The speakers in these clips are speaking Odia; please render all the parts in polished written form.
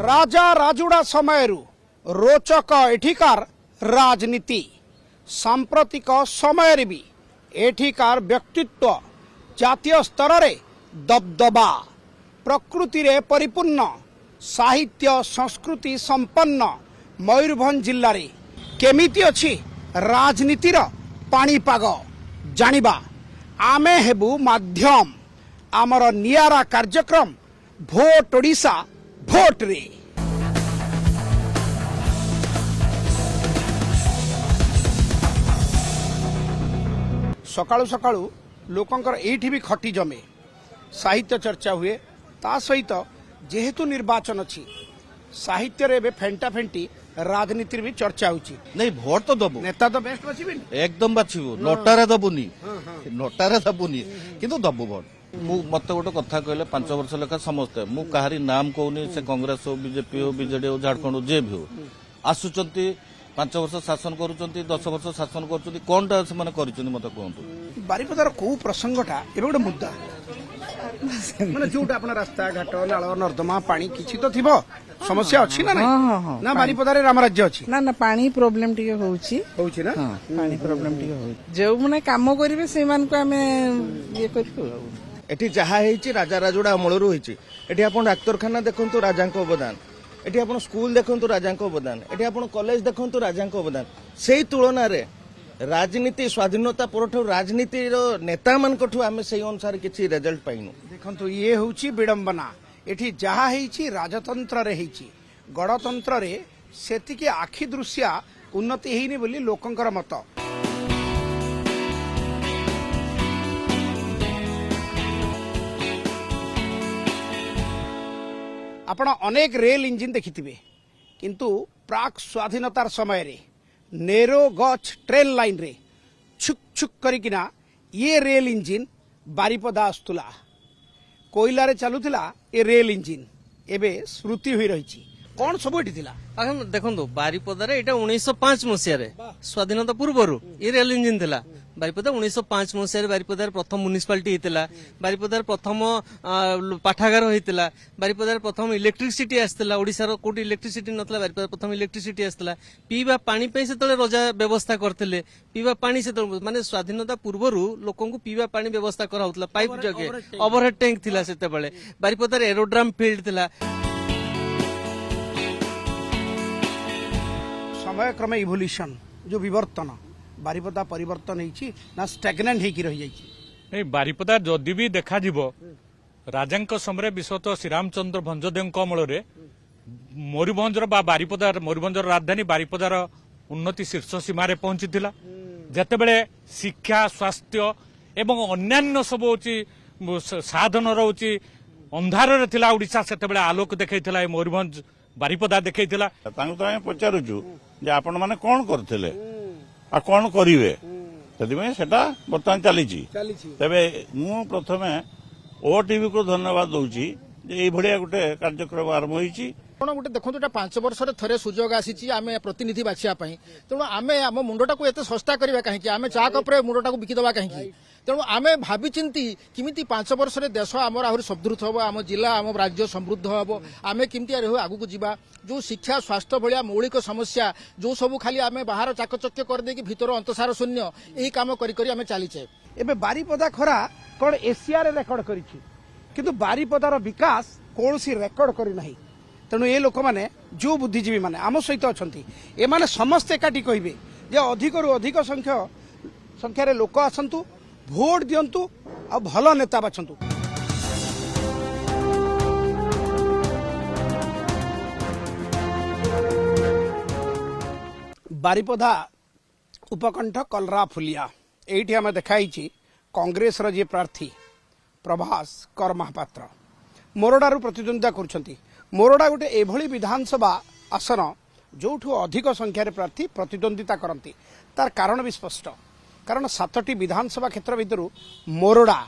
राजा राजुड़ा समय रोचक एठिकार राजनीति सांप्रतिक समय भी एठिकार व्यक्तित्व जातीय स्तर रे दबदबा प्रकृति रे परिपूर्ण साहित्य संस्कृति संपन्न मयूरभंज जिल्ला रे केमिति अछि राजनीतिर पाणीपाग जानिबा आमे हेबु माध्यम आमर नियारा कार्यक्रम भोट ओडिशा भोट रे। सकाळु सकाळु लोकंकर एठी भी खटी जमे साहित्य चर्चा हुए ता सहित जेहेतु निर्वाचन अछि साहित्य रे बे फेंटा फेंटी राजनीति भी चर्चा होची नहीं भोट तो दबु नेता तो बेस्ट बाछिबिन एकदम बाछिबु नोटारे दबुनी किंतु दबु भोट मु मते गोटे कथा कहले 5 वर्ष लेखा समस्ते मु कहारी नाम कहूनी से कांग्रेस हो बीजेपी हो बीजेडी हो झारखंड हो जे भी हो आसुचंती 5 वर्ष शासन करूचंती 10 वर्ष शासन करूचंती कोनटा से माने करिचंती मते कहंतु बारिपदार को प्रसंगटा एबे गोटे मुद्दा माने जोटा अपन रास्ता घाट नाळ नर्दमा पानी किछि तो थिबो समस्या अछि ना नहीं ना बारिपदारे राम राज्य अछि ना पानी प्रॉब्लम टिके होउछि ना पानी प्रॉब्लम टिके होउछि जे माने काम करिवे से मान को हमें ये करियो एठी जहा हेछि राजा राजुड़ा अमलरू हेछि एठी आपण डाक्तरखाना देखंतु राजांको अवदान एठी आपण स्कूल देखंतु राजांको अवदान एठी आपण कॉलेज देखंतु राजांको अवदान सेही तुलना रे राजनीति स्वाधीनता परठु राजनीति रो नेता मानकठु आमे सेही अनुसार किछि रिजल्ट पाइनु देखंतु ये होउछि विडंबना एठी जहा हेछि राजतंत्र रे हेछि गणतंत्र रे सेतिके आखि दृश्य उन्नति हेइनी बोली लोकंकर मत। आपण अनेक रेल इंजिन देखिथिबे किंतु प्राक स्वाधीनतार समय रे नेरो गच ट्रेन लाइन रे छुक छुक करिकिना ये रेल इंजिन बारिपदा आस्तुला कोयला रे चलुथिला ये रेल इंजिन एबे स्मृति होई रहिछि कोन सब एठी थिला देखो बारिपदा रे एटा 1905 मसिया रे स्वाधीनता पूर्वरु ये रेल इंजिन थिला बारिपदा 1905 मसिया रे बारिपदार प्रथम म्युनिसिपालिटी हेतिला बारिपदार प्रथम पाठागार होइतिला बारिपदार प्रथम इलेक्ट्रिसिटी आस्तिला ओडिसा रो कोटी इलेक्ट्रिसिटी नतला बारिपदार प्रथम इलेक्ट्रिसिटी आस्तिला पीवा पानी पे से तले राजा व्यवस्था करथिले पीवा पानी से माने स्वाधीनता पूर्वरु लोकन को पीवा पानी व्यवस्था करा होतला पाइप जगे ओवरहेड टैंक थिला सेते बेले बारिपदार एरोड्राम फील्ड थिला समय क्रम इवोल्यूशन जो विवर्तन बारिपदा परिवर्तन होइछि ना स्टैग्नेंट हेकी रहि जाइछि नहीं बारिपदा जदि भी देखा जीवो राजांक समय विशेषतः श्रीरामचंद्र भंजदेव अमल रे मयूरभंजर बा बारिपदार मयूरभंजर राजधानी बारिपदार उन्नति शीर्ष सीमार पहुंची जेतेबेले शिक्षा स्वास्थ्य एवं अन्यान्य सब होची साधन रोची अंधार रे थिला ओडिशा सेतेबेले आलोक देखैथिला मयूरभंज बारिपदा देखैथिला तांको तो हम पचारुछु जे आपण माने कोन करथिले आ कौन करिवे सेटा बर्तमान चली तेबे मु प्रथमे ओटीवी को धन्यवाद दउची जे ए भड़िया गोटे कार्यक्रम आरंभ होईची कोन गोटे देखो 5 वर्ष रे थरे सुजोग आसीची आमे प्रतिनिधि बाछिया पई तेणु आमे आम मुंडटा को एते सस्ता करबा काहे कि आमे चा कपरे मुंडटा को बिकी दबा काहे कि तेणु आमे भाबी चिंती किमिति 5 वर्ष रे देश हमर आहुरी समृद्ध हबो आम जिला आम राज्य समृद्ध हबो आमे किमिति रहू आगु को जीवा जो शिक्षा स्वास्थ्य भलिया मौलिक समस्या जो सब खाली आमे बाहर चाकचक्य कर दे कि भीतर अंतसार शून्य एही काम करी करी आमे चलीचे एबे बारिपदा खरा कोन एशिया रे रेकॉर्ड करिछि किंतु बारिपदार विकास कोनसी रेकॉर्ड करि नाही तेणु ये लोक माने जो बुद्धिजीवी माने आम सहित अछंती ए माने समस्त एकाठी कहिबे जे अधिक रु अधिक संख्या रे लोक आसंतु भोट दियंतु आ भलो नेता बाछंतु। बारिपदा उपकंठ कलरा फुलिया एठी हमें देखाई कांग्रेस रो जे प्रार्थी प्रभास कर महापात्र मोरडारू प्रतिद्वंदिता करुछंती मोरडा गोटे एभली विधानसभा आसन जोठू अधिक संख्यार प्रार्थी प्रतिद्वंदिता करती तार कारण भी स्पष्ट कारण 7टी विधानसभा क्षेत्र भितर मोरडा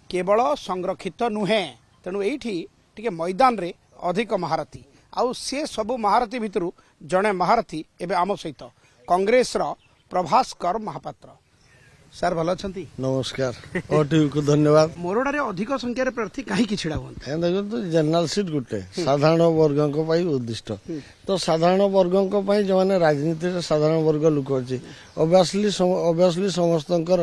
केवल संरक्षित नुहे तेणु एठी टिके मैदान रे अधिक महारथी आउ से सबु महारथी भितर जड़े महारथी एवं आम सहित कांग्रेस प्रभास कर महापात्र ସାର୍ ଭଲ ଅଛନ୍ତି? ନମସ୍କାର ଓଟିଭିକୁ ଧନ୍ୟବାଦ। ମୋରଡ଼ାରେ ଅଧିକ ସଂଖ୍ୟାରେ ପ୍ରାର୍ଥୀ କାହିଁକି ଛିଡ଼ା ହୁଅନ୍ତି? ଦେଖନ୍ତୁ ଜେନେରାଲ ସିଟ୍ ଗୋଟେ ସାଧାରଣ ବର୍ଗଙ୍କ ପାଇଁ ଉଦ୍ଦିଷ୍ଟ। ତ ସାଧାରଣ ବର୍ଗଙ୍କ ପାଇଁ ଯେଉଁମାନେ ରାଜନୀତିରେ ସାଧାରଣ ବର୍ଗ ଲୋକ ଅଛି ଅବଭିୟସଲି ସମସ୍ତଙ୍କର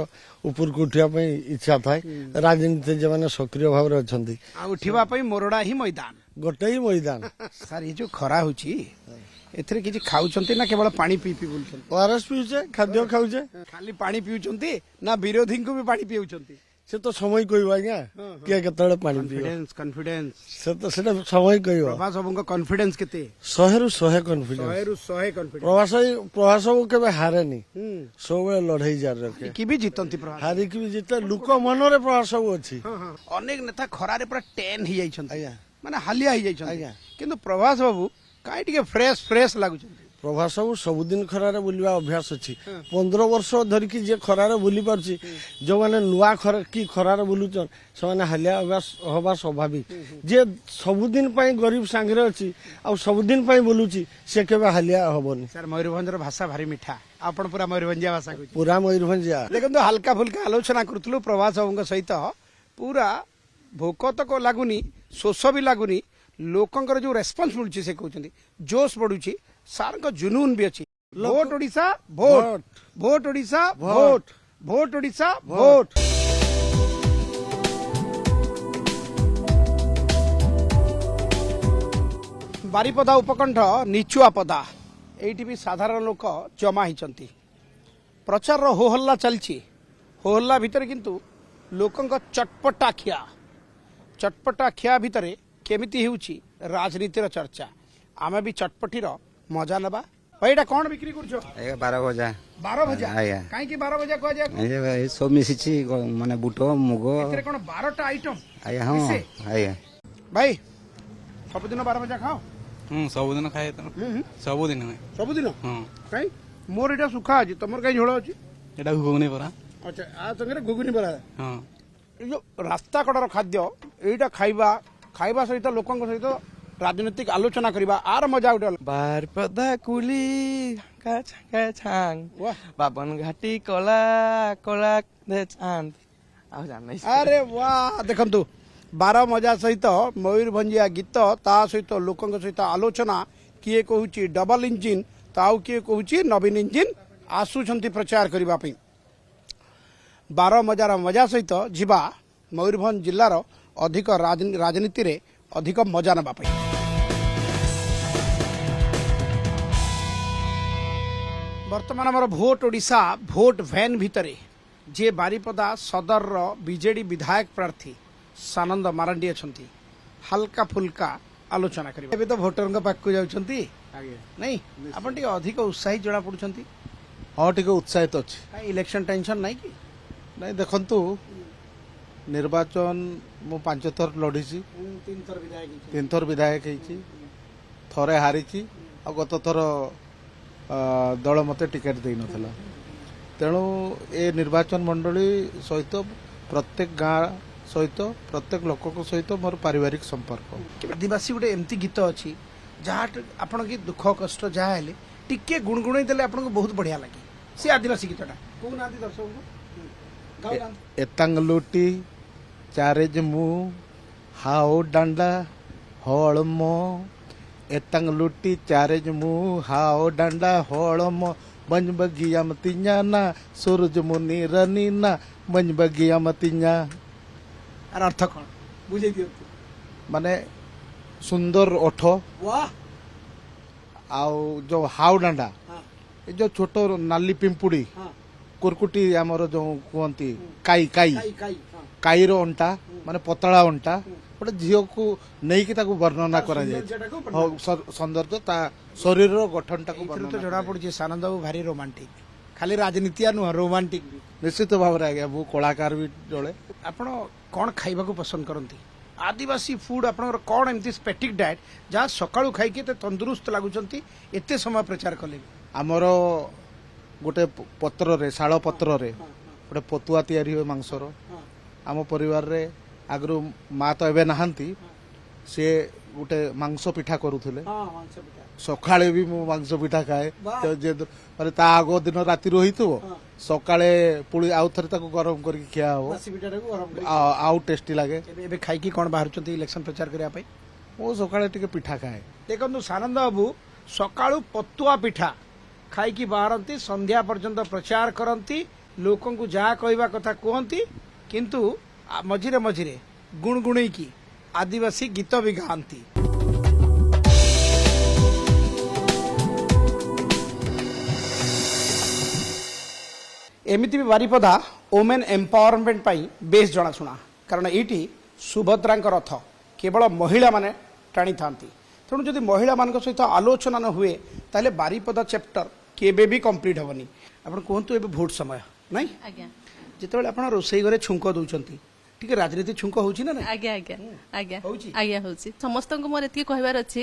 ଉପରକୁ ଉଠିବା ପାଇଁ ଇଚ୍ଛା ଥାଏ। ରାଜନୀତିରେ ଯେଉଁମାନେ ସକ୍ରିୟ ଭାବରେ ଅଛନ୍ତି ଆଉ ଉଠିବା ପାଇଁ ମୋରଡ଼ା ହିଁ ମଇଦାନ। ଗୋଟେ ହିଁ ମଇଦାନ। ସାର୍ ଏ ଯୋଉ ଖରା ହଉଛି ଏଥିରେ କିଛି ଖାଉଛନ୍ତି ନା କେବଳ ପାଣି ପିଇ ପିଇ ବୁଲୁଛନ୍ତି? ଓଆରଏସ୍ ପିଉଛେ, ଖାଦ୍ୟ ଖାଉଛେ। ଖାଲି ପାଣି ପିଉଛନ୍ତି ନା ବିରୋଧୀଙ୍କୁ ବି ପାଣି ପିଉଛନ୍ତି? ସେ ତ ସମୟ କହିବ ଆଜ୍ଞା କିଏ କେତେବେଳେ ପାଣି ପିଇବ। କନଫିଡେନ୍ସ ସେଟା ସମୟ କହିବ। ପ୍ରଭାସ ବାବୁଙ୍କ କନଫିଡେନ୍ସ କେତେ? 100 କନଫିଡେନ୍ସ। 100 କନଫିଡେନ୍ସ। ପ୍ରଭାସ ବାବୁ କେବେ ହାରେନି, ସବୁବେଳେ ଲଢେଇ ଜାରି ରଖେ। କି ବି ଜିତନ୍ତି ପ୍ରଭାସ। ହାରିକି ବି ଜିତେ, ଲୋକ ମନରେ ପ୍ରଭାସ ବାବୁ ଅଛି। ଅନେକ ନେତା ଖରାରେ ପୁରା ଟେନ୍ ହେଇଯାଇଛନ୍ତି, ଆଜ୍ଞା ମାନେ ହାଲିଆ ହେଇଯାଇଛନ୍ତି। ଆଜ୍ଞା। କିନ୍ତୁ ପ୍ରଭାସ ବାବୁ କାହିଁ ଟିକେ ଫ୍ରେଶ ଲାଗୁଛନ୍ତି। ପ୍ରଭାସ ବାବୁ ସବୁଦିନ ଖରାରେ ବୁଲିବା ଅଭ୍ୟାସ ଅଛି। 15 ବର୍ଷ ଧରିକି ଯିଏ ଖରାରେ ବୁଲି ପାରୁଛି, ଯୋଉମାନେ ନୂଆ ଖରାରେ ବୁଲୁଛନ୍ ସେମାନେ ହାଲିଆ ହବା ସ୍ୱାଭାବିକ। ଯିଏ ସବୁଦିନ ପାଇଁ ଗରିବ ସାଙ୍ଗରେ ଅଛି ଆଉ ସବୁଦିନ ପାଇଁ ବୁଲୁଛି ସେ କେବେ ହାଲିଆ ହବନି। ସାର୍ ମୟୂରଭଞ୍ଜର ଭାଷା ଭାରି ମିଠା, ଆପଣ ପୁରା ମୟୂରଭଞ୍ଜିଆ ଭାଷା କହୁଛନ୍ତି। ପୁରା ମୟୂରଭଞ୍ଜିଆ। ଦେଖନ୍ତୁ ହାଲକା ଫୁଲକା ଆଲୋଚନା କରୁଥିଲୁ ପ୍ରଭାସ ବାବୁଙ୍କ ସହିତ। ପୁରା ଭୋକ ତ ଲାଗୁନି, ଶୋଷ ବି ଲାଗୁନି, ଲୋକଙ୍କର ଯୋଉ ରେସ୍ପନ୍ସ ମିଳୁଛି ସେ କହୁଛନ୍ତି ଜୋଶ ବଢୁଛି। ସାର୍ଙ୍କ ଜୁନୁନ ବି ଅଛି। Vote Odisha vote, vote Odisha vote, vote Odisha vote. Baripada ଉପକଣ୍ଠ ନିଚୁଆପଦା, ଏଇଠି ବି ସାଧାରଣ ଲୋକ ଜମା ହେଇଛନ୍ତି। ପ୍ରଚାରର ହୋହଲ୍ଲା ଚାଲିଛି। ହୋହଲ୍ଲା ଭିତରେ କିନ୍ତୁ ଲୋକଙ୍କ ଚଟପଟା ଖିଆ ଭିତରେ କେମିତି ହେଉଛି ରାଜନୀତିର ଚର୍ଚ୍ଚା। ଆମେ ବି ଚଟପଟିର ମଜା ନେବା। ଭାଇ ଏଇଟା କଣ ବିକ୍ରି କରୁଛ? 12 ଭଜା। 12 ଭଜା? ଆଜ୍ଞା। କାହିଁକି 12 ଭଜା କୁହାଯାଏ? ଏ ସବୁ ମିଶିଛି, ମାନେ ବୁଟ ମୁଗ। ଏଥିରେ କଣ 12ଟା ଆଇଟମ? ଆଜ୍ଞା ହଁ ମିଶେ? ଆଜ୍ଞା। ଭାଇ ସବୁଦିନ 12 ଭଜା ଖାଅ? ସବୁଦିନ ଖାଏ ତ, ସବୁଦିନ ହୁଏ। ସବୁଦିନ? ହଁ। କାଇଁ ମୋର ଏଇଟା ସୁଖା ଅଛି, ତମର କାଇଁ ଝୋଳ ଅଛି? ଏଟା ଘୁଗୁନି ପରା। ଆଚ୍ଛା, ଆ ସାଙ୍ଗରେ ଘୁଗୁନି ବରା। ହଁ। ଏଇ ଯୋଉ ରାସ୍ତା କଡ଼ର ଖାଦ୍ୟ ଏଇଟା ଖାଇବା ସହିତ ଲୋକଙ୍କ ସହିତ ରାଜନୈତିକ ଆଲୋଚନା କରିବା, ଆର ମଜା ଗୋଟେ ଅଲଗା। ବାରପଦା କୁଲି ଛାଙ୍ଗ वाह। ବାବନ ଘାଟି କଳା କଳା ଚାନ୍ଦ। ଆଉ ଜାଣିନାହିଁ। ଆରେ ୱାହ, ଦେଖନ୍ତୁ 12 ମଜା ସହିତ ମୟୂରଭଞ୍ଜିଆ ଗୀତ, ତା ସହିତ ଲୋକଙ୍କ ସହିତ ଆଲୋଚନା। କିଏ କହୁଛି ଡବଲ ଇଞ୍ଜିନ ତ ଆଉ କିଏ କହୁଛି ନବୀନ ଇଞ୍ଜିନ ଆସୁଛନ୍ତି ପ୍ରଚାର କରିବା ପାଇଁ। 12 ମଜାର ମଜା ସହିତ ଯିବା ମୟୂରଭଞ୍ଜ ଜିଲ୍ଲାର ଅଧିକ ରାଜନୀତିରେ ଅଧିକ ମଜା ନେବା ପାଇଁ। ବର୍ତ୍ତମାନ ଆମର ଭୋଟ ଓଡ଼ିଶା ଭୋଟ ଭ୍ୟାନ୍ ଭିତରେ ଯିଏ ବାରିପଦା ସଦରର ବିଜେଡି ବିଧାୟକ ପ୍ରାର୍ଥୀ ସାନନ୍ଦ ମାରାଣ୍ଡି ଅଛନ୍ତି। ହାଲକା ଫୁଲକା ଆଲୋଚନା କରିବା। ଏବେ ତ ଭୋଟରଙ୍କ ପାଖକୁ ଯାଉଛନ୍ତି ନାଇଁ, ଆପଣ ଟିକେ ଅଧିକ ଉତ୍ସାହୀ ଜଣା ପଡୁଛନ୍ତି। ହଁ ଟିକେ ଉତ୍ସାହିତ ଅଛି। ଇଲେକ୍ସନ ଟେନସନ ନାଇଁ କି? ନାଇଁ ଦେଖନ୍ତୁ, ନିର୍ବାଚନ ମୁଁ 5 ଥର ଲଢିଛି, 3 ଥର ବିଧାୟକ ହେଇଛି, ଥରେ ହାରିଛି, ଆଉ ଗତ ଥର ଦଳ ମୋତେ ଟିକେଟ ଦେଇନଥିଲା। ତେଣୁ ଏ ନିର୍ବାଚନ ମଣ୍ଡଳୀ ସହିତ ପ୍ରତ୍ୟେକ ଗାଁ ସହିତ ପ୍ରତ୍ୟେକ ଲୋକଙ୍କ ସହିତ ମୋର ପାରିବାରିକ ସମ୍ପର୍କ। ଆଦିବାସୀ ଗୋଟେ ଏମିତି ଗୀତ ଅଛି ଯାହା ଆପଣ କି ଦୁଃଖ କଷ୍ଟ ଯାହା ହେଲେ ଟିକେ ଗୁଣଗୁଣେଇ ଦେଲେ ଆପଣଙ୍କୁ ବହୁତ ବଢିଆ ଲାଗେ। ସେ ଆଦିବାସୀ ଗୀତଟା କହୁନାହାନ୍ତି ଦର୍ଶକଙ୍କୁ। ଏତାଙ୍ଗ ଲୁଟି ଚାରେଜ ମୁଁ ହାଓ ଡାଣ୍ଡା ହଳମ, ଏତାଙ୍ଗ ଲୁଟି ଚାରେଜ ମୁଁ ହାଓ ଡାଣ୍ଡା ହଳମ, ମଞ୍ଜ ବଗିଆ ମତିnya ନା ସୂରଜମୁନି ରନିନା ମଞ୍ଜ ବଗିଆ ମତିnya। ଆର ଅର୍ଥ କଣ ବୁଝେଇ ଦିଅନ୍ତୁ। ମାନେ ସୁନ୍ଦର ଓଠ, ଆଉ ଯୋଉ ହାଓ ଡାଣ୍ଡା, ଏ ଯୋଉ ଛୋଟ ନାଲି ପିମ୍ପୁଡି, କୁରକୁଟି ଆମର ଯୋଉ କୁହନ୍ତି କାଇର ଅଣ୍ଟା, ମାନେ ପତଳା ଅଣ୍ଟା, ଗୋଟେ ଝିଅକୁ ନେଇକି ତାକୁ ବର୍ଣ୍ଣନା କରାଯାଇଛି। ସୌନ୍ଦର୍ଯ୍ୟ ତା ଶରୀରର ଗଠନଟାକୁ ଜଣା ପଡୁଛି ସାନନ୍ଦ ବାବୁ ଭାରି ରୋମାଣ୍ଟିକ, ଖାଲି ରାଜନୀତିଆ ନୁହଁ ରୋମାଣ୍ଟିକ ବି। ନିଶ୍ଚିତ ଭାବରେ ଆଜ୍ଞା, ମୁଁ କଳାକାର ବି ଜଳେ। ଆପଣ କଣ ଖାଇବାକୁ ପସନ୍ଦ କରନ୍ତି? ଆଦିବାସୀ ଫୁଡ ଆପଣଙ୍କର କଣ ଏମିତି ସ୍ପେଟିକ ଡାଏଟ ଯାହା ସକାଳୁ ଖାଇକି ଏତେ ତନ୍ଦୁରୁସ୍ତ ଲାଗୁଛନ୍ତି ଏତେ ସମୟ ପ୍ରଚାର କଲେ? ଆମର ଗୋଟେ ପତ୍ରରେ, ଶାଳ ପତ୍ରରେ ଗୋଟେ ପତୁଆ ତିଆରି ହୁଏ ମାଂସର। ଆମ ପରିବାରରେ ଆଗରୁ ମା ତ ଏବେ ନାହାନ୍ତି, ସିଏ ଗୋଟେ ମାଂସ ପିଠା କରୁଥିଲେ ସକାଳେ ବି ମୁଁ ମାଂସ ପିଠା ଖାଏ ମାନେ ତା ଆଗ ଦିନ ରାତିରୁ ହେଇଥିବ ସକାଳେ ପୁଣି ଆଉ ଥରେ ତାକୁ ଗରମ କରିକି ଖିଆ ହବ ଆଉ ଟେଷ୍ଟି ଲାଗେ। ଏବେ ଖାଇକି କ'ଣ ବାହାରୁଛନ୍ତି ଇଲେକ୍ସନ ପ୍ରଚାର କରିବା ପାଇଁ? ମୁଁ ସକାଳେ ଟିକେ ପିଠା ଖାଏ। ଦେଖନ୍ତୁ ସାନନ୍ଦ ବାବୁ ସକାଳୁ ପତୁଆ ପିଠା ଖାଇକି ବାହାରନ୍ତି, ସନ୍ଧ୍ୟା ପର୍ଯ୍ୟନ୍ତ ପ୍ରଚାର କରନ୍ତି, ଲୋକଙ୍କୁ ଯାହା କହିବା କଥା କୁହନ୍ତି, କିନ୍ତୁ ମଝିରେ ମଝିରେ ଗୁଣଗୁଣେଇକି ଆଦିବାସୀ ଗୀତ ବି ଗାଆନ୍ତି। ଏମିତି ବି ବାରିପଦା ଓମେନ୍ ଏମ୍ପାୱରମେଣ୍ଟ ପାଇଁ ବେଶ ଜଣାଶୁଣା, କାରଣ ଏଇଠି ସୁଭଦ୍ରାଙ୍କ ରଥ କେବଳ ମହିଳାମାନେ ଟାଣିଥାନ୍ତି। ତେଣୁ ଯଦି ମହିଳାମାନଙ୍କ ସହିତ ଆଲୋଚନା ନ ହୁଏ ତାହେଲେ ବାରିପଦା ଚାପ୍ଟର କେବେ ବି କମ୍ପ୍ଲିଟ୍ ହେବନି। ଆପଣ କୁହନ୍ତୁ, ଏବେ ଭୋଟ ସମୟ ନାଇଁ? ଆଜ୍ଞା ଯେତେବେଳେ ଆପଣ ରୋଷେଇ ଘରେ ଛୁଙ୍କ ଦଉଛନ୍ତି ଟିକେ ରାଜନୀତି ଛୁଙ୍କ ହଉଛି ନା ନାଇଁ? ଆଜ୍ଞା ଆଜ୍ଞା ଆଜ୍ଞା ହଉଛି? ଆଜ୍ଞା ହଉଛି। ସମସ୍ତଙ୍କୁ ମୋର ଏତିକି କହିବାର ଅଛି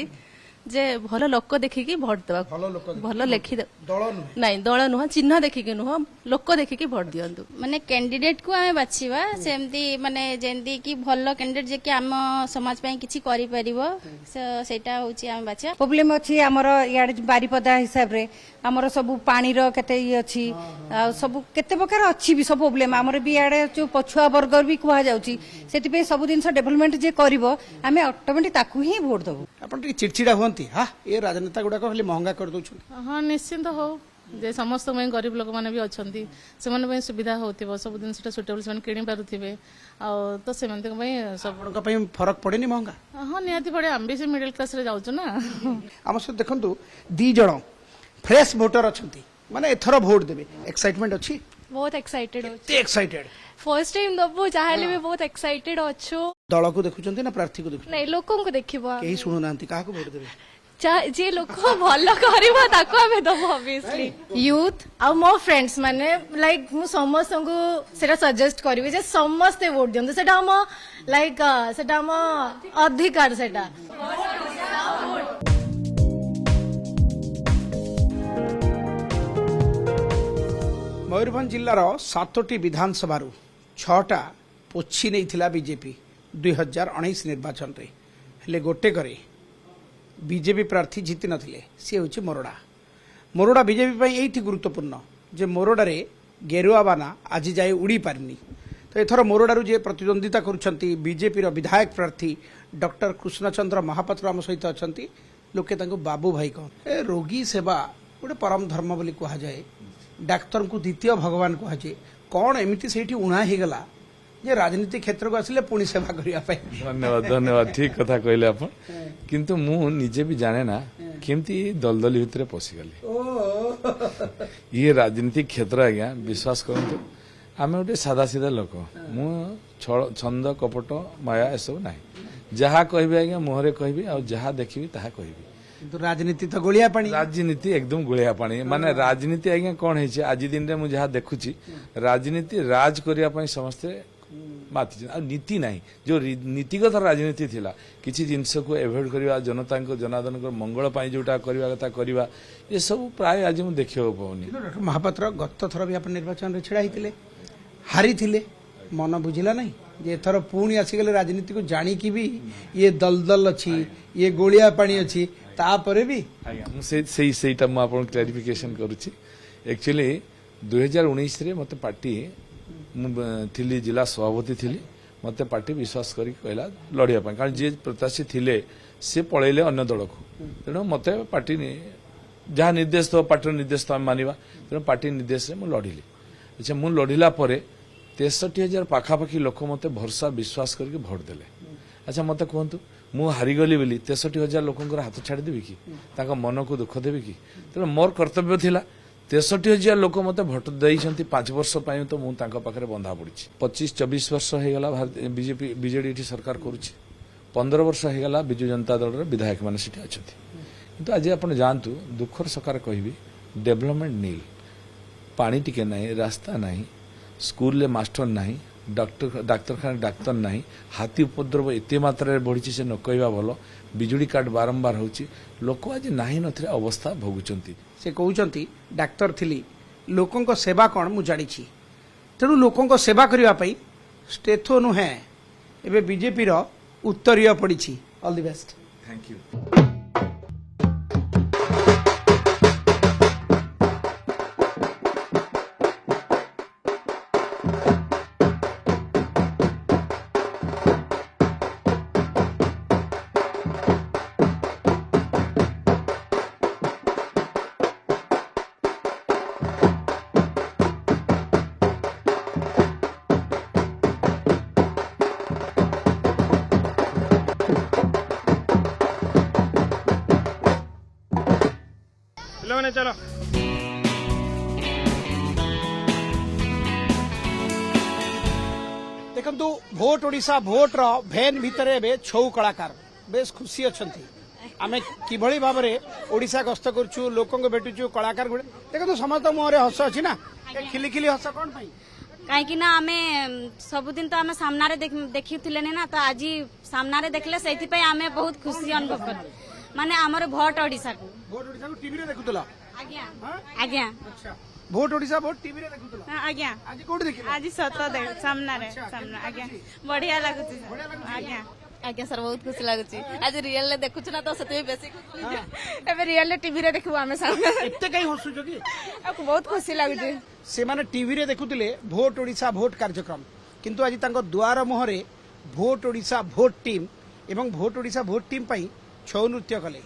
ଯେ ଭଲ ଲୋକ ଦେଖିକି ଭୋଟ ଦେବା, ଭଲ ଲେଖି ଦଳ ନୁହେଁ, ନାଇଁ ଦଳ ନୁହଁ, ଚିହ୍ନ ଦେଖିକି ନୁହଁ, ଲୋକ ଦେଖିକି ଭୋଟ ଦିଅନ୍ତୁ। ମାନେ କ୍ୟାଣ୍ଡିଡେଟ କୁ ଆମେ ବାଛିବା ସେମିତି, ମାନେ ଯେମିତି କି ଭଲ କ୍ୟାଣ୍ଡିଡେଟ ଯେ କି ଆମ ସମାଜ ପାଇଁ କିଛି କରିପାରିବ, ସେଇଟା ହଉଛି ଆମେ ବାଛିବା। ପ୍ରୋବ୍ଲେମ ଅଛି ଆମର ଇଆଡେ ବାରିପଦା ହିସାବରେ ଆମର ସବୁ ପାଣିର କେତେ ଇଏ ଅଛି, ଆଉ ସବୁ କେତେ ପ୍ରକାର ଅଛି ବି ସବୁ ପ୍ରୋବ୍ଲେମ ଆମର ବି ଇଆଡେ ଯୋଉ ପଛୁଆ ବର୍ଗର ବି କୁହାଯାଉଛି। ସେଥିପାଇଁ ସବୁ ଜିନିଷ ଡେଭଲପମେଣ୍ଟ ଯେ କରିବ ଆମେ ଅଟୋମେଟିକ ତାକୁ ହିଁ ଭୋଟ ଦେବୁ। ଆପଣ ଟିକେ ଚିଡ଼ଚିଡ଼ା ହୁଅନ୍ତି, ହଁ ଏ ରାଜନେତା ଗୁଡାକ ଖାଲି ମହଙ୍ଗା କରିଦଉଛନ୍ତି। ହଁ ନିଶ୍ଚିନ୍ତ ହଉ, ଯେ ସମସ୍ତଙ୍କ ପାଇଁ ଗରିବ ଲୋକମାନେ ବି ଅଛନ୍ତି, ସେମାନଙ୍କ ପାଇଁ ସୁବିଧା ହଉଥିବ, ସବୁ ଜିନିଷଟା ସୁଇଟେବଲ ସେମାନେ କିଣି ପାରୁଥିବେ, ଆଉ ତ ସେମାନଙ୍କ ପାଇଁ ସବୁ ଆପଣଙ୍କ ପାଇଁ ଫରକ ପଡେନି ମହଙ୍ଗା? ହଁ ନିହାତି ପଡେ, ଆମେ ବି ସେ ମିଡିଲ କ୍ଲାସରେ ଯାଉଛୁ ନା। ଆମ ସହିତ ଦେଖନ୍ତୁ 2 ଜଣ ଫ୍ରେଶ ଭୋଟର ଅଛନ୍ତି, ମାନେ ଏଥର ଭୋଟ ଦେବେ, ଏକ୍ସାଇଟମେଣ୍ଟ ଅଛି? ବହୁତ ଏକ୍ସାଇଟେଡ ଏତେ ଏକ୍ସାଇଟେଡ? ଫର୍ଷ୍ଟ ଟାଇମ ଦବୁ, ଯାହାହେଲେ ବି ବହୁତ ଏକ୍ସାଇଟେଡ ଅଛୁ। ଦଳକୁ ଦେଖୁଛନ୍ତି ନା ପ୍ରାର୍ଥୀକୁ ଦେଖୁଛନ୍ତି? ନାଇଁ ଲୋକଙ୍କୁ ଦେଖିବ, କେହି ଶୁଣୁନାହାନ୍ତି, କାହାକୁ ଭୋଟ ଦେବେ? ଯେ ଲୋକ ଭଲ କରିବ ତାକୁ ଆମେ ଦବୁ ଅବଭିୟସଲି। ୟୁଥ ଆଉ ମୋ ଫ୍ରେଣ୍ଡସ୍ ମାନେ ଲାଇକ୍ ମୁଁ ସମସ୍ତଙ୍କୁ ସେଟା ସଜେଷ୍ଟ କରିବି ଯେ ସମସ୍ତେ ଭୋଟ ଦିଅନ୍ତୁ, ସେଟା ଆମ ଲାଇକ୍ ସେଟା ଆମ ଅଧିକାର ସେଟା। ମୟୂରଭଞ୍ଜ ଜିଲ୍ଲାର 7ଟି ବିଧାନସଭାରୁ 6ଟା ପୋଛି ନେଇଥିଲା ବିଜେପି 2019 ନିର୍ବାଚନରେ, ହେଲେ ଗୋଟେ କରି ବିଜେପି ପ୍ରାର୍ଥୀ ଜିତି ନଥିଲେ, ସିଏ ହେଉଛି ମୋରଡା। ମୋରଡା ବିଜେପି ପାଇଁ ଏଇଠି ଗୁରୁତ୍ୱପୂର୍ଣ୍ଣ ଯେ ମୋରଡାରେ ଗେରୁଆ ବାନା ଆଜି ଯାଏ ଉଡ଼ି ପାରିନି। ତ ଏଥର ମୋରଡାରୁ ଯିଏ ପ୍ରତିଦ୍ୱନ୍ଦିତା କରୁଛନ୍ତି ବିଜେପିର ବିଧାୟକ ପ୍ରାର୍ଥୀ ଡକ୍ଟର କୃଷ୍ଣଚନ୍ଦ୍ର ମହାପାତ୍ର ଆମ ସହିତ ଅଛନ୍ତି। ଲୋକେ ତାଙ୍କୁ ବାବୁ ଭାଇ କହନ୍ତି। ଏ ରୋଗୀ ସେବା ଗୋଟେ ପରମ ଧର୍ମ ବୋଲି କୁହାଯାଏ, ଡାକ୍ତରଙ୍କୁ ଦ୍ୱିତୀୟ ଭଗବାନ କୁହାଯାଏ। କ'ଣ ଏମିତି ସେଇଠି ଉଣା ହେଇଗଲା ଯେ ରାଜନୀତି କ୍ଷେତ୍ରକୁ ଆସିଲେ ପୁଣି ସେବା କରିବା ପାଇଁ? ଧନ୍ୟବାଦ ଧନ୍ୟବାଦ, ଠିକ କଥା କହିଲେ ଆପଣ। କିନ୍ତୁ ମୁଁ ନିଜେ ବି ଜାଣେ ନା କେମିତି ଦଲଦଲି ଭିତରେ ପଶିଗଲି। ଇଏ ରାଜନୀତି କ୍ଷେତ୍ର ଆଜ୍ଞା, ବିଶ୍ୱାସ କରନ୍ତୁ ଆମେ ଗୋଟେ ସାଧା ସିଧା ଲୋକ, ମୁଁ ଛନ୍ଦ କପଟ ମାୟା ଏସବୁ ନାହିଁ। ଯାହା କହିବି ଆଜ୍ଞା ମୁହଁରେ କହିବି, ଆଉ ଯାହା ଦେଖିବି ତାହା କହିବି। କିନ୍ତୁ ରାଜନୀତି ତ ଗୋଳିଆ ପାଣି। ରାଜନୀତି ଏକଦମ ଗୋଳିଆ ପାଣି। ମାନେ ରାଜନୀତି ଆଜ୍ଞା କଣ ହେଇଛି ଆଜି ଦିନରେ ମୁଁ ଯାହା ଦେଖୁଛି, ରାଜନୀତି ରାଜ କରିବା ପାଇଁ ସମସ୍ତେ ମାତିଛନ୍ତି, ଆଉ ନୀତି ନାହିଁ। ଯୋଉ ନୀତିଗତ ରାଜନୀତି ଥିଲା, କିଛି ଜିନିଷକୁ ଏଭଏଡ କରିବା, ଜନାର୍ଦ୍ଦନଙ୍କ ମଙ୍ଗଳ ପାଇଁ ଯୋଉଟା କରିବା କଥା କରିବା, ଏସବୁ ପ୍ରାୟ ଆଜି ମୁଁ ଦେଖିବାକୁ ପାଉନି। ଡକ୍ଟର ମହାପାତ୍ର ଗତ ଥର ବି ଆପଣ ନିର୍ବାଚନରେ ଛିଡ଼ା ହେଇଥିଲେ, ହାରିଥିଲେ, ମନ ବୁଝିଲା ନାହିଁ ଯେ ଏଥର ପୁଣି ଆସିଗଲେ ରାଜନୀତିକୁ, ଜାଣିକି ବି ଇଏ ଦଲଦଲ ଅଛି, ଇଏ ଗୋଳିଆ ପାଣି ଅଛି, ତାପରେ ବି ଆଜ୍ଞା ମୁଁ ସେଇଟା ମୁଁ ଆପଣଙ୍କୁ କ୍ଲାରିଫିକେସନ କରୁଛି। ଆକ୍ଚୁଆଲି 2019ରେ ମତେ ପାର୍ଟି, ମୁଁ ଥିଲି ଜିଲ୍ଲା ସଭାପତି ଥିଲି, ମତେ ପାର୍ଟି ବିଶ୍ୱାସ କରିକି କହିଲା ଲଢ଼ିବା ପାଇଁ, କାରଣ ଯିଏ ପ୍ରତ୍ୟାଶୀ ଥିଲେ ସେ ପଳେଇଲେ ଅନ୍ୟ ଦଳକୁ। ତେଣୁ ମତେ ପାର୍ଟି ଯାହା ନିର୍ଦ୍ଦେଶ ଦେବ, ପାର୍ଟିର ନିର୍ଦ୍ଦେଶ ତ ଆମେ ମାନିବା। ତେଣୁ ପାର୍ଟି ନିର୍ଦ୍ଦେଶରେ ମୁଁ ଲଢ଼ିଲି। ଆଚ୍ଛା, ମୁଁ ଲଢ଼ିଲା ପରେ 63,000 ପାଖାପାଖି ଲୋକ ମତେ ଭରସା ବିଶ୍ୱାସ କରିକି ଭୋଟ ଦେଲେ। ଆଚ୍ଛା ମତେ କୁହନ୍ତୁ, ମୁଁ ହାରିଗଲି ବୋଲି 63,000 ଲୋକଙ୍କର ହାତ ଛାଡ଼ିଦେବି କି? ତାଙ୍କ ମନକୁ ଦୁଃଖ ଦେବି କି? ତେଣୁ ମୋର କର୍ତ୍ତବ୍ୟ ଥିଲା, 63,000 ଲୋକ ମତେ ଭୋଟ ଦେଇଛନ୍ତି 5 ବର୍ଷ ପାଇଁ, ତ ମୁଁ ତାଙ୍କ ପାଖରେ ବନ୍ଧା ପଡ଼ିଛି। 25-24 ବର୍ଷ ହେଇଗଲା ବିଜେଡି ଏଠି ସରକାର କରୁଛି, 15 ବର୍ଷ ହେଇଗଲା ବିଜୁ ଜନତା ଦଳର ବିଧାୟକ ମାନେ ସେଠି ଅଛନ୍ତି। କିନ୍ତୁ ଆଜି ଆପଣ ଯାଆନ୍ତୁ, ଦୁଃଖର ସକାର କହିବି, ଡେଭଲପମେଣ୍ଟ ନିଲ୍, ପାଣି ଟିକେ ନାହିଁ, ରାସ୍ତା ନାହିଁ, ସ୍କୁଲରେ ମାଷ୍ଟର ନାହିଁ, ଡାକ୍ତରଖାନା ଡାକ୍ତର ନାହିଁ, ହାତୀ ଉପଦ୍ରବ ଏତେ ମାତ୍ରାରେ ବଢ଼ିଛି ସେ ନ କହିବା ଭଲ, ବିଜୁଳି କାଟ ବାରମ୍ବାର ହେଉଛି, ଲୋକ ଆଜି ନାହିଁ ନଥିଲେ ଅବସ୍ଥା ଭୋଗୁଛନ୍ତି। ସେ କହୁଛନ୍ତି ଡାକ୍ତର ଥିଲି, ଲୋକଙ୍କ ସେବା କ'ଣ ମୁଁ ଜାଣିଛି, ତେଣୁ ଲୋକଙ୍କ ସେବା କରିବା ପାଇଁ ଷ୍ଟେଥୋ ନୁହେଁ, ଏବେ ବିଜେପିର ଉତ୍ତରୀୟ ପଡ଼ିଛି। All the best. Thank you. ପିଲାମାନେ ଚାଲ ଦେଖନ୍ତୁ ଭୋଟ ଓଡ଼ିଶା ଭୋଟର ଭେନ୍ ଭିତରେ ଏବେ ଛଉ କଳାକାର ବେଶ ଖୁସି ଅଛନ୍ତି। ଆମେ କିଭଳି ଭାବରେ ଓଡ଼ିଶା ଗସ୍ତ କରୁଛୁ ଲୋକଙ୍କୁ ଭେଟୁଛୁ କଳାକାର ଦେଖନ୍ତୁ ସମସ୍ତଙ୍କ ମୁହଁରେ ହସ ଅଛି ନା ଖିଲି ହସ କଣ ପାଇଁ? କାହିଁକି ନା ଆମେ ସବୁଦିନ ତ ଆମେ ସାମ୍ନାରେ ଦେଖୁଥିଲେ ନା ତ ଆଜି ସାମ୍ନାରେ ଦେଖିଲେ ସେଇଥିପାଇଁ ଆମେ ବହୁତ ଖୁସି ଅନୁଭବ କରୁ ମାନେ ଆମର ଭୋଟ ଓଡ଼ିଶାକୁ ଟିଭିରେ ଦେଖୁଥିଲ? ଆଜ୍ଞା ଆଜ୍ଞା ଭୋଟ ଓଡ଼ିଶା ଭୋଟ ଟିଭିରେ ଦେଖୁଥିଲ? ଆଜ୍ଞା ଆଜି କୋଉଠି ଦେଖିଲ? ଆଜି ସତ ସାମ୍ନାରେ ଆଜ୍ଞା ବଢିଆ ଲାଗୁଛି ଆଜ୍ଞା ଆଜ୍ଞା ସାର୍ ବହୁତ ଖୁସି ଲାଗୁଛି ଆଜି ରିଏଲ ଦେଖୁଛୁ ନା ତ ସେଥିପାଇଁ ବେଶୀ ଏବେ ରିଏଲ ଟିଭିରେ ଦେଖିବୁ ଆମେ ଏତେ କାହିଁ ହସୁଛ କି? ବହୁତ ଖୁସି ଲାଗୁଛି। ସେମାନେ ଟିଭିରେ ଦେଖୁଥିଲେ ଭୋଟ ଓଡ଼ିଶା ଭୋଟ କାର୍ଯ୍ୟକ୍ରମ କିନ୍ତୁ ଆଜି ତାଙ୍କ ଦୁଆର ମୁହଁରେ ଭୋଟ ଓଡ଼ିଶା ଭୋଟ ଟିମ୍ ଏବଂ ଭୋଟ ଓଡ଼ିଶା ଭୋଟ ଟିମ୍ ପାଇଁ ଛଉ ନୃତ୍ୟ କଲେ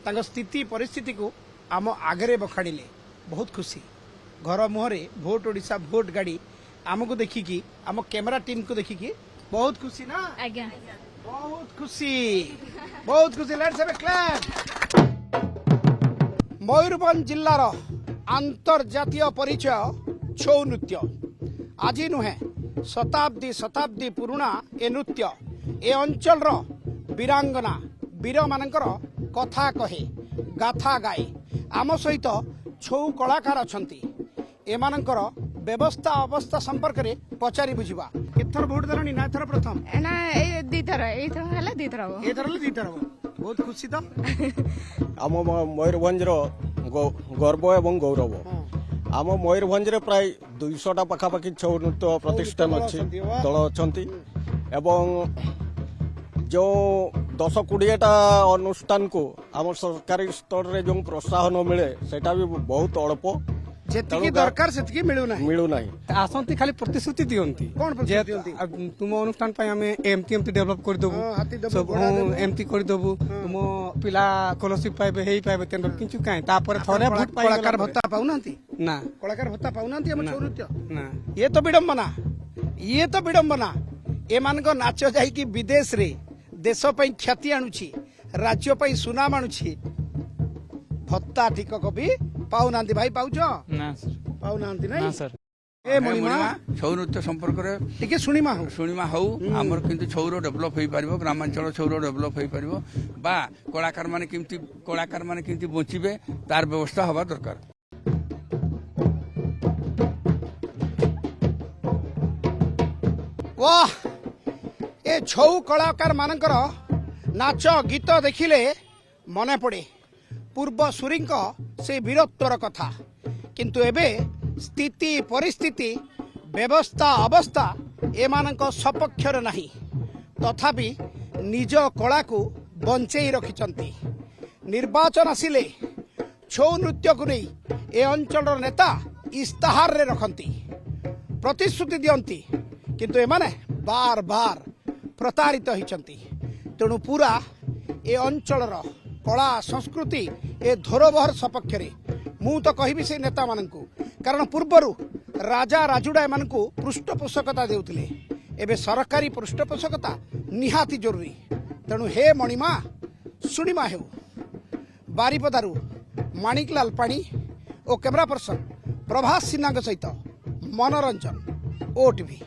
ତାଙ୍କ ସ୍ଥିତି ପରିସ୍ଥିତିକୁ ଆମ ଆଗରେ ବଖାଡ଼ିଲେ ବହୁତ ଖୁସି। ଘର ମୁହଁରେ ଭୋଟ ଓଡ଼ିଶା ଭୋଟ ଗାଡ଼ି ଆମକୁ ଦେଖିକି ଆମ କ୍ୟାମେରା ଟିମ୍କୁ ଦେଖିକି ବହୁତ ଖୁସି ନା? ଆଜ୍ଞା ବହୁତ ଖୁସି let's have a clap. Mayurbhanj ଜିଲ୍ଲାର ଆନ୍ତର୍ଜାତୀୟ ପରିଚୟ ଛଉ ନୃତ୍ୟ ଆଜି ନୁହେଁ ଶତାବ୍ଦୀ ପୁରୁଣା ଏ ନୃତ୍ୟ ଏ ଅଞ୍ଚଳର ବୀରାଙ୍ଗନା ବୀରମାନଙ୍କର କଥା କହେ ଗାଥା ଗାଏ। ଆମ ସହିତ ଛଉ କଳାକାର ଅଛନ୍ତି ଏମାନଙ୍କର ବ୍ୟବସ୍ଥା ଅବସ୍ଥା ସମ୍ପର୍କରେ ପଚାରି ବୁଝିବା। କେଥର ଭୋଟ ଦେଲଣି ନା ଏଥର ପ୍ରଥମ? ନା ଏଇ ଦିଥର ଏଇଥର ହେଲା ଦିଥର ହବ ଏଥର ହେଲେ ଦିଥର ହବ। ବହୁତ ଖୁସି ତ ଆମ ମୟୂରଭଞ୍ଜର ଗର୍ବ ଏବଂ ଗୌରବ। ଆମ ମୟୂରଭଞ୍ଜରେ ପ୍ରାୟ 200ଟା ପାଖାପାଖି ଛଉ ନୃତ୍ୟ ପ୍ରତିଷ୍ଠାନ ଅଛି ଦଳ ଅଛନ୍ତି ଏବଂ ଯେଉଁ 10-20ଟା ଅନୁଷ୍ଠାନକୁ ଆମ ସରକାରୀ ସ୍ତରରେ ଯେଉଁ ପ୍ରୋତ୍ସାହନ ମିଳେ ସେଟା ବି ବହୁତ ଅଳ୍ପ ଯେତିକି ଦରକାର ସେତିକି ମିଳୁନାହିଁ। ଆସନ୍ତି ଖାଲି ପ୍ରତିଶ୍ରୁତି ଦିଅନ୍ତି କଣ ପ୍ରତିଶ୍ରୁତି ଦିଅନ୍ତି? ତୁମ ଅନୁଷ୍ଠାନ ପାଇଁ ଆମେ ଏମିତି ଡେଭଲପ କରିଦେବୁ ଏମିତି କରିଦେବୁ ତୁମ ପିଲା ସ୍କଲାରସିପ ପାଇବେ ହେଇପାଇବେ କିନ୍ତୁ କାହିଁ ତାପରେ ଥରେ ଭୋଟ କଳାକାର ଭତ୍ତା ପାଉନାହାନ୍ତି? ନା କଳାକାର ଭତ୍ତା ପାଉନାହାନ୍ତି ଆମ ଛଉ ନୃତ୍ୟ? ନା ଇଏ ତ ବିଡମ୍ବନା ଏମାନଙ୍କ ନାଚ ଯାଇକି ବିଦେଶରେ ଦେଶ ପାଇଁ ଖ୍ୟାତି ଆଣୁଛି ରାଜ୍ୟ ପାଇଁ ସୁନାମ ଆଣୁଛି ଭତ୍ତା ଠିକକ ବି ପାଉନାହାନ୍ତି। ଭାଇ ପାଉଛ? ନା ପାଉନାହାନ୍ତି ନାଇଁ ସାର୍। ଏ ମଣିମା ଛଉ ନୃତ୍ୟ ସମ୍ପର୍କରେ ଟିକେ ଶୁଣିମା ହଉ ଆମର କିନ୍ତୁ ଛଉର ଡେଭଲପ ହେଇପାରିବ ଗ୍ରାମାଞ୍ଚଳ ଛଉର ଡେଭଲପ ହେଇପାରିବ ବା କଳାକାର ମାନେ କେମିତି ବଞ୍ଚିବେ ତାର ବ୍ୟବସ୍ଥା ହବା ଦରକାର। वाह ए छौ कलाकार मानकर नाच गीत देखिले मने पड़े पूर्व सूरी से वीरत्वर कथा किंतु एबे स्थिति परिस्थिति व्यवस्था अवस्था एमानक सपक्षर नहीं तथापि निज कला को बंचई रखिचंती। निर्वाचन आसिले छौ नृत्य को नहीं ए अंचल नेता इस्ताहार रे रखंती प्रतिश्रुति दियंती किंतु एमाने बार बार प्रतारित होइचंती। तेणु पूरा ए अंचलर कला संस्कृति ए धरोहर सपक्ष मु तो कहबी से नेता माननकु कारण पूर्वरु राजा राजुडा एमानकु पृष्ठपोषकता देउथिले एबे सरकारी पृष्ठपोषकता निहाती जरूरी। तेणु हे मणिमा सुनिमा हेउ बारिपदारु माणिकलाल पाणी और कैमरा पर्सन प्रभास सिन्हा सहित मनोरंजन ओटीवी।